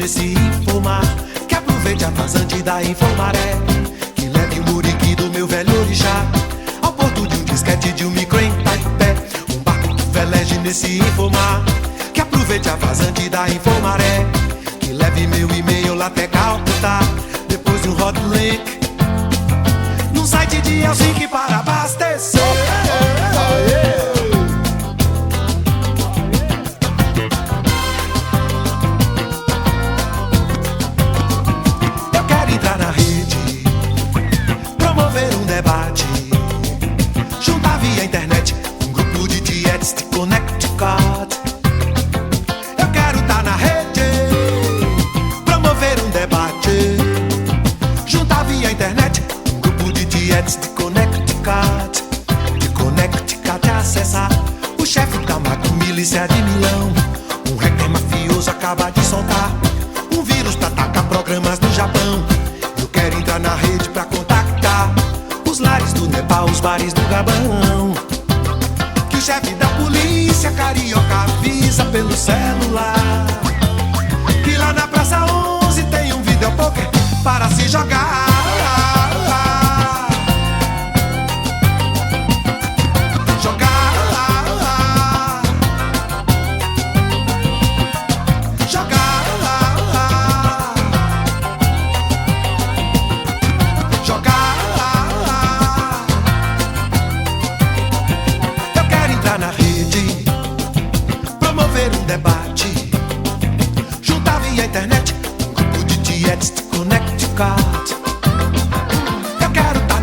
nesse informar, que aproveite a vazante da Infomaré, que leve o muriqui do meu velho orixá ao porto de um disquete de um micro em Taipé. Um barco que veleje nesse informar, que aproveite a vazante da Infomaré, que leve meu e-mail lá até Calcutá, depois de um hot link num site de Helsinki para abastecer. Eu quero entrar na rede, promover um debate, juntar via internet um grupo de tietes de Connecticut. Eu quero estar na rede, promover um debate, juntar via internet um grupo de tietes de Connecticut. De Connecticut acessar o chefe da milícia de Milão. Um hacker mafioso acaba de soltar um vírus pra atacar programas no Japão. Eu quero entrar na rede pra contactar os lares do Nepal, os bares do Gabão. Que o chefe da polícia carioca avisa pelo celular que lá na Praça 11 tem um videopoker para se jogar. Na rede, promover um debate, juntar via internet um grupo de tietes de Connecticut.